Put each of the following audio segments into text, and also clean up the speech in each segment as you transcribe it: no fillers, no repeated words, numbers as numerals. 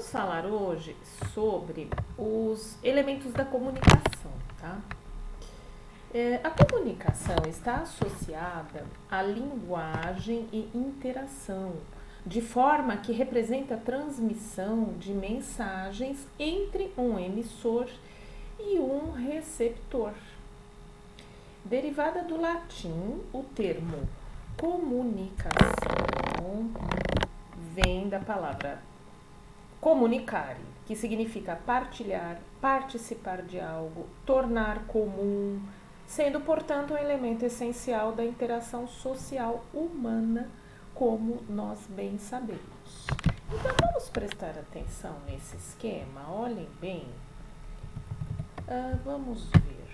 Vamos falar hoje sobre os elementos da comunicação, tá? A comunicação está associada à linguagem e interação, de forma que representa a transmissão de mensagens entre um emissor e um receptor. Derivada do latim, o termo comunicação vem da palavra comunicare, que significa partilhar, participar de algo, tornar comum, sendo, portanto, um elemento essencial da interação social humana, como nós bem sabemos. Então, vamos prestar atenção nesse esquema, olhem bem. Vamos ver.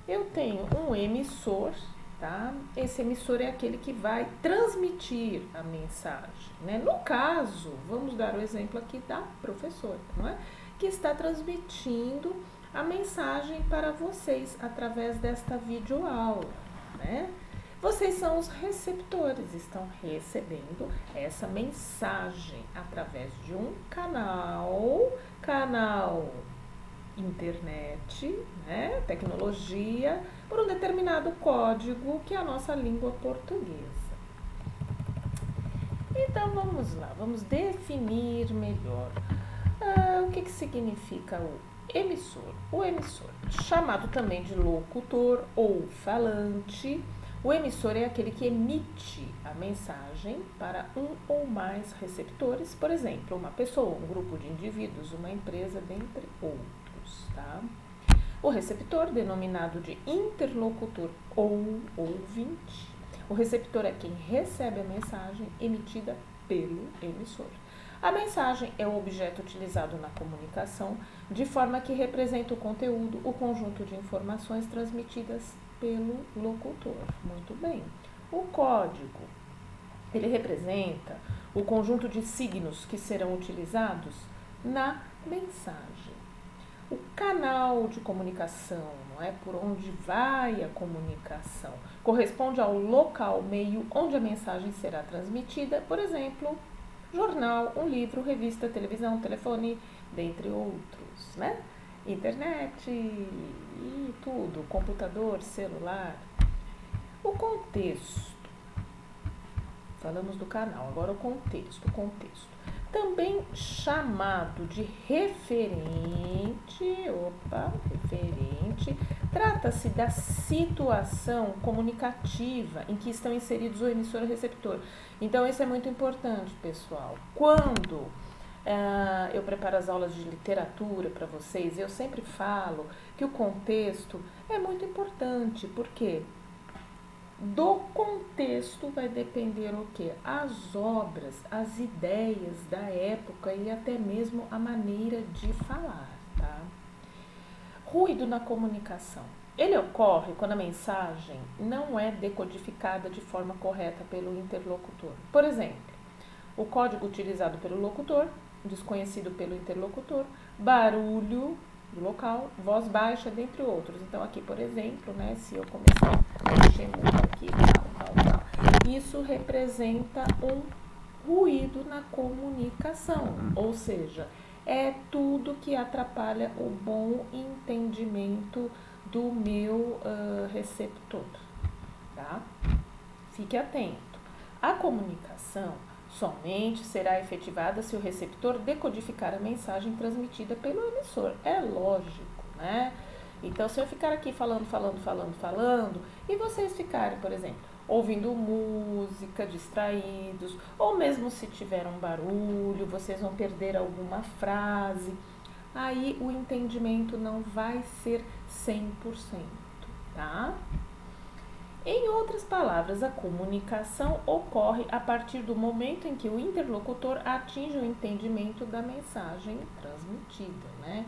Eu tenho um emissor, tá? Esse emissor é aquele que vai transmitir a mensagem, né? No caso, vamos dar o exemplo aqui da professora, não é? Que está transmitindo a mensagem para vocês através desta videoaula, né? Vocês são os receptores, estão recebendo essa mensagem através de um canal internet, né, tecnologia, por um determinado código que é a nossa língua portuguesa. Então vamos lá, vamos definir melhor o que significa o emissor. O emissor, chamado também de locutor ou falante, o emissor é aquele que emite a mensagem para um ou mais receptores, por exemplo, uma pessoa, um grupo de indivíduos, uma empresa, dentre outros. Tá? O receptor, denominado de interlocutor ou ouvinte. O receptor é quem recebe a mensagem emitida pelo emissor. A mensagem é o objeto utilizado na comunicação, de forma que representa o conteúdo, o conjunto de informações transmitidas pelo locutor. Muito bem. O código, ele representa o conjunto de signos que serão utilizados na mensagem. O canal de comunicação, não é? Por onde vai a comunicação, corresponde ao local, meio onde a mensagem será transmitida, por exemplo, jornal, um livro, revista, televisão, telefone, dentre outros, né? Internet e tudo, computador, celular. O contexto, falamos do canal, agora o contexto. Também chamado de referente, trata-se da situação comunicativa em que estão inseridos o emissor e o receptor. Então, isso é muito importante, pessoal. Quando eu preparo as aulas de literatura para vocês, eu sempre falo que o contexto é muito importante, porque do contexto vai depender o quê? As obras, as ideias da época e até mesmo a maneira de falar, tá? Ruído na comunicação. Ele ocorre quando a mensagem não é decodificada de forma correta pelo interlocutor. Por exemplo, o código utilizado pelo locutor, desconhecido pelo interlocutor, barulho do local, voz baixa, dentre outros. Então, aqui, por exemplo, né, se eu começar a mexer muito aqui, tal, isso representa um ruído na comunicação, ou seja, é tudo que atrapalha o bom entendimento do meu receptor, tá? Fique atento. A comunicação somente será efetivada se o receptor decodificar a mensagem transmitida pelo emissor. É lógico, né? Então, se eu ficar aqui falando, e vocês ficarem, por exemplo, ouvindo música, distraídos, ou mesmo se tiver um barulho, vocês vão perder alguma frase, aí o entendimento não vai ser 100%, tá? Em outras palavras, a comunicação ocorre a partir do momento em que o interlocutor atinge o entendimento da mensagem transmitida, né?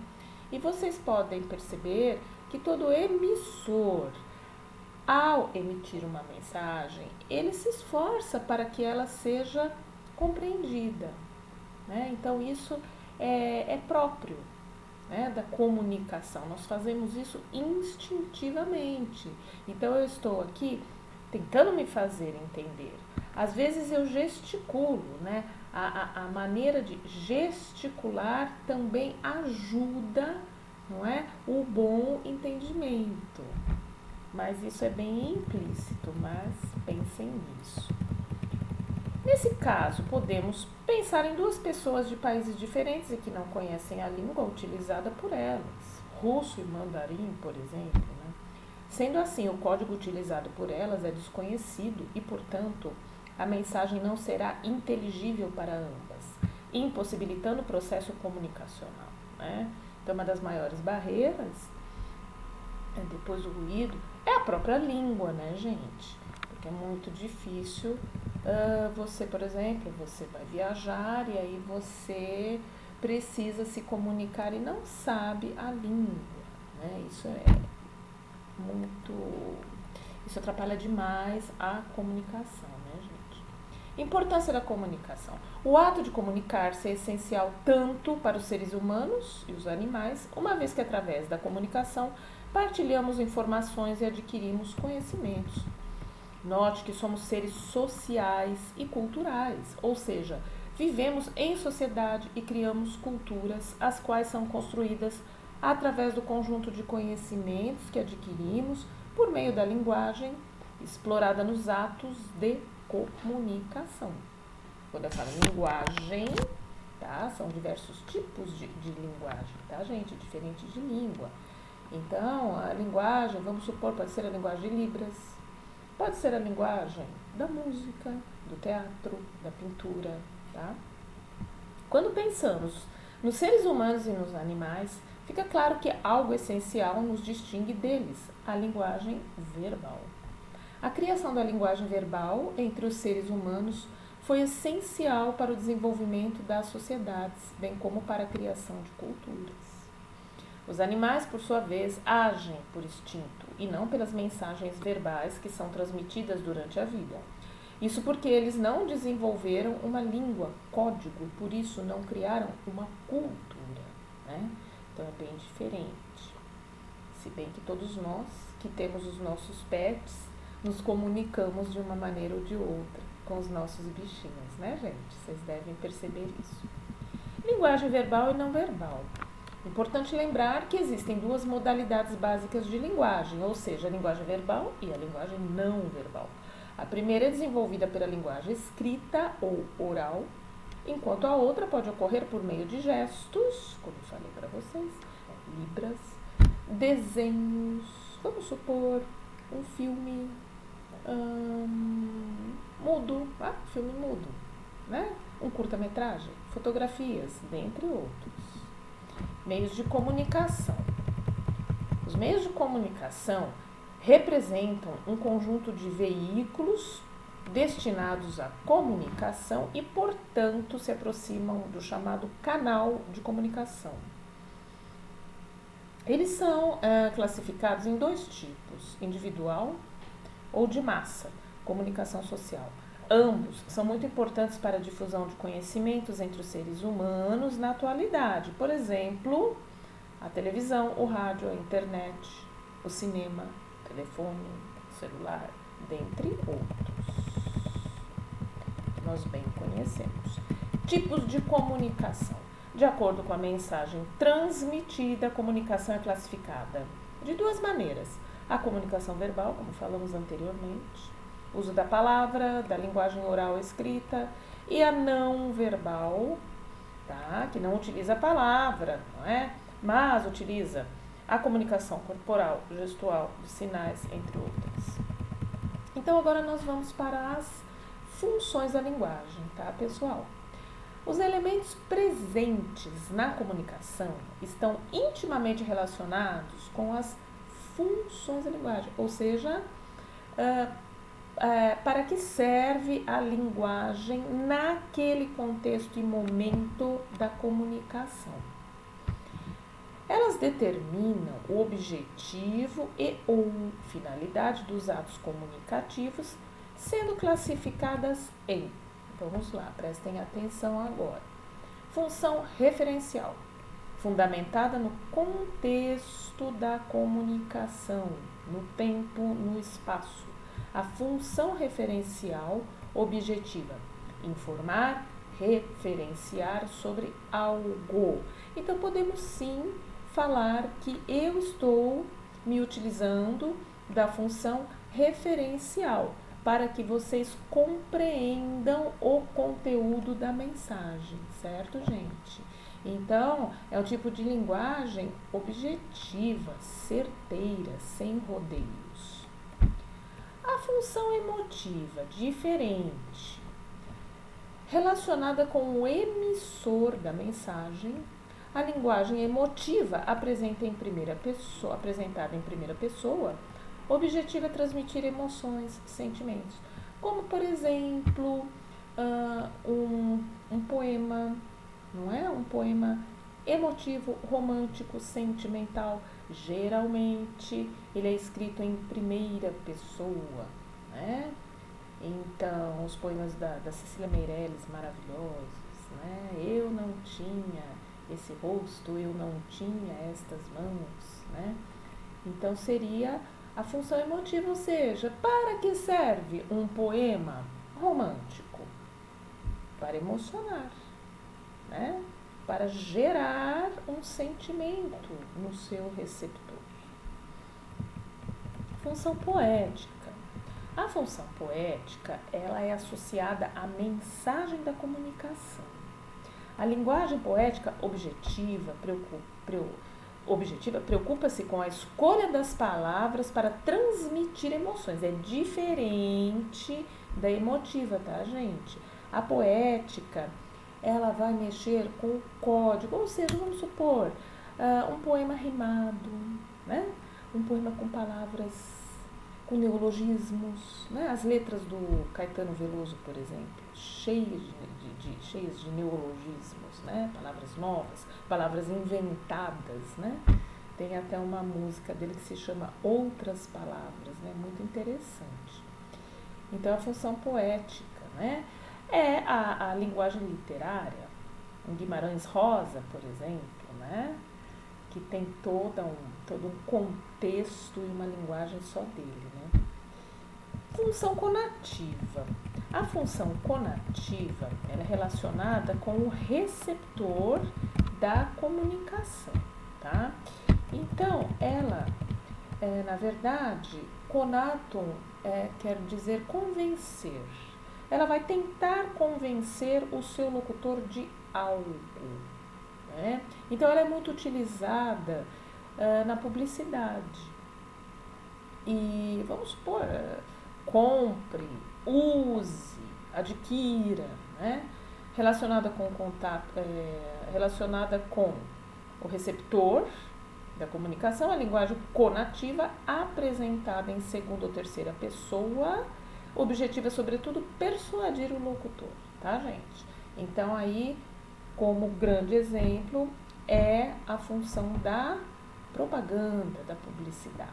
E vocês podem perceber que todo emissor, ao emitir uma mensagem, ele se esforça para que ela seja compreendida, né? Então, isso é próprio, né, da comunicação. Nós fazemos isso instintivamente. Então, eu estou aqui tentando me fazer entender. Às vezes eu gesticulo, né? A maneira de gesticular também ajuda, não é, o bom entendimento. Mas isso é bem implícito, mas pensem nisso. Nesse caso, podemos pensar em duas pessoas de países diferentes e que não conhecem a língua utilizada por elas, russo e mandarim, por exemplo, né? Sendo assim, o código utilizado por elas é desconhecido e, portanto, a mensagem não será inteligível para ambas, impossibilitando o processo comunicacional, né? Então, uma das maiores barreiras, depois do ruído, é a própria língua, né, gente? Porque é muito difícil você, por exemplo, você vai viajar e aí você precisa se comunicar e não sabe a língua, né? Isso atrapalha demais a comunicação, né, gente? Importância da comunicação. O ato de comunicar-se é essencial tanto para os seres humanos e os animais, uma vez que através da comunicação partilhamos informações e adquirimos conhecimentos. Note que somos seres sociais e culturais, ou seja, vivemos em sociedade e criamos culturas, as quais são construídas através do conjunto de conhecimentos que adquirimos por meio da linguagem explorada nos atos de comunicação. Quando eu falo linguagem, tá? São diversos tipos de linguagem, tá, gente? Diferente de língua. Então, a linguagem, vamos supor, pode ser a linguagem de Libras, pode ser a linguagem da música, do teatro, da pintura, tá? Quando pensamos nos seres humanos e nos animais, fica claro que algo essencial nos distingue deles, a linguagem verbal. A criação da linguagem verbal entre os seres humanos foi essencial para o desenvolvimento das sociedades, bem como para a criação de culturas. Os animais, por sua vez, agem por instinto e não pelas mensagens verbais que são transmitidas durante a vida. Isso porque eles não desenvolveram uma língua, código, e por isso não criaram uma cultura, né? Então é bem diferente. Se bem que todos nós, que temos os nossos pets, nos comunicamos de uma maneira ou de outra com os nossos bichinhos, né, gente? Vocês devem perceber isso. Linguagem verbal e não verbal. Importante lembrar que existem duas modalidades básicas de linguagem, ou seja, a linguagem verbal e a linguagem não verbal. A primeira é desenvolvida pela linguagem escrita ou oral, enquanto a outra pode ocorrer por meio de gestos, como eu falei para vocês, libras, desenhos, vamos supor, um filme mudo, filme mudo, né? Um curta-metragem, fotografias, dentre outros. Meios de comunicação. Os meios de comunicação representam um conjunto de veículos destinados à comunicação e, portanto, se aproximam do chamado canal de comunicação. Eles são classificados em dois tipos, individual ou de massa, comunicação social. Ambos são muito importantes para a difusão de conhecimentos entre os seres humanos na atualidade. Por exemplo, a televisão, o rádio, a internet, o cinema, o telefone, o celular, dentre outros. Nós bem conhecemos. Tipos de comunicação. De acordo com a mensagem transmitida, a comunicação é classificada de duas maneiras. A comunicação verbal, como falamos anteriormente, uso da palavra, da linguagem oral escrita, e a não verbal, tá? Que não utiliza a palavra, não é? Mas utiliza a comunicação corporal, gestual, de sinais, entre outras. Então, agora nós vamos para as funções da linguagem, tá, pessoal? Os elementos presentes na comunicação estão intimamente relacionados com as funções da linguagem, ou seja, para que serve a linguagem naquele contexto e momento da comunicação. Elas determinam o objetivo e ou finalidade dos atos comunicativos, sendo classificadas em, vamos lá, prestem atenção agora, função referencial, fundamentada no contexto da comunicação, no tempo, no espaço. A função referencial objetiva: informar, referenciar sobre algo. Então, podemos sim falar que eu estou me utilizando da função referencial para que vocês compreendam o conteúdo da mensagem, certo, gente? Então, é um tipo de linguagem objetiva, certeira, sem rodeios. A função emotiva, diferente, relacionada com o emissor da mensagem. A linguagem emotiva apresentada em primeira pessoa, o objetivo é transmitir emoções, sentimentos, como por exemplo um poema, não é? Um poema emotivo, romântico, sentimental. Geralmente ele é escrito em primeira pessoa, né? Então, os poemas da Cecília Meirelles, maravilhosos, né? Eu não tinha esse rosto, eu não tinha estas mãos, né? Então, seria a função emotiva, ou seja, para que serve um poema romântico? Para emocionar, né? Para gerar um sentimento no seu receptor. Função poética. A função poética, ela é associada à mensagem da comunicação. A linguagem poética objetiva preocupa-se com a escolha das palavras para transmitir emoções. É diferente da emotiva, tá, gente? A poética, ela vai mexer com o código, ou seja, vamos supor, um poema rimado, né? Um poema com palavras, com neologismos, né? As letras do Caetano Veloso, por exemplo, cheias de neologismos, né? Palavras novas, palavras inventadas, né? Tem até uma música dele que se chama Outras Palavras, né? Muito interessante. Então, a função poética, né? É a linguagem literária, um Guimarães Rosa, por exemplo, né? Que tem todo um contexto e uma linguagem só dele, né? Função conativa. A função conativa ela é relacionada com o receptor da comunicação, tá? Então, ela, na verdade, conatum quer dizer convencer. Ela vai tentar convencer o seu locutor de algo, né? Então, ela é muito utilizada na publicidade. E vamos supor, compre, use, adquira, né? Relacionada com o contato, relacionada com o receptor da comunicação, a linguagem conativa apresentada em segunda ou terceira pessoa, objetiva, sobretudo, persuadir o locutor, tá, gente? Então, aí, como grande exemplo, é a função da propaganda, da publicidade.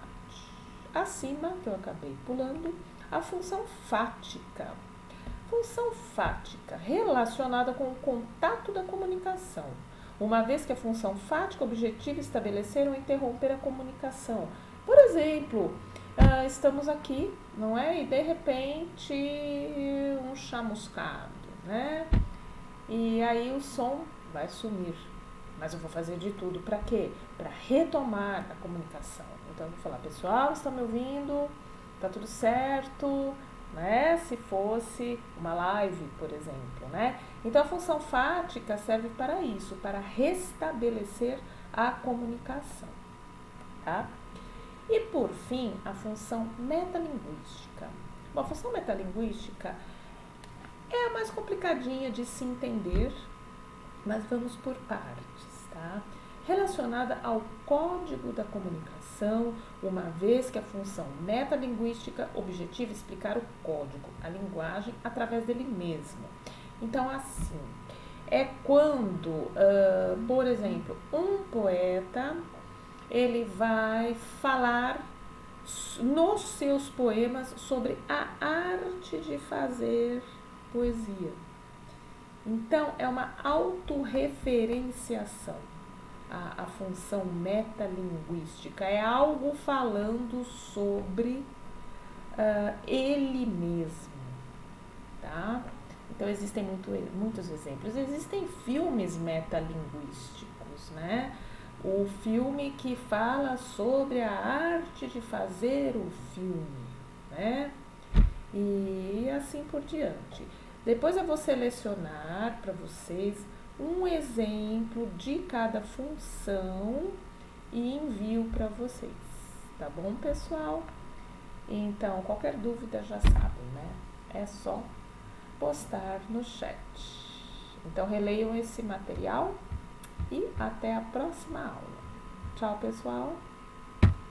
Acima, que eu acabei pulando, a função fática. Função fática, relacionada com o contato da comunicação, uma vez que a função fática objetiva estabelecer ou interromper a comunicação. Por exemplo, estamos aqui, não é? E de repente um chamuscado, né? E aí o som vai sumir. Mas eu vou fazer de tudo para quê? Para retomar a comunicação. Então eu vou falar, pessoal, estão me ouvindo? Tá tudo certo? Né? Se fosse uma live, por exemplo, né? Então a função fática serve para isso, para restabelecer a comunicação, tá? E por fim, a função metalinguística. Bom, a função metalinguística é a mais complicadinha de se entender, mas vamos por partes, tá? Relacionada ao código da comunicação, uma vez que a função metalinguística objetiva explicar o código, a linguagem, através dele mesmo. Então, assim, é quando, por exemplo, um poeta, ele vai falar nos seus poemas sobre a arte de fazer poesia. Então, é uma autorreferenciação. A função metalinguística é algo falando sobre ele mesmo, tá? Então, existem muitos exemplos. Existem filmes metalinguísticos, né? O filme que fala sobre a arte de fazer o filme, né? E assim por diante. Depois eu vou selecionar para vocês um exemplo de cada função e envio para vocês, tá bom, pessoal? Então, qualquer dúvida já sabem, né? É só postar no chat. Então, releiam esse material e até a próxima aula. Tchau, pessoal!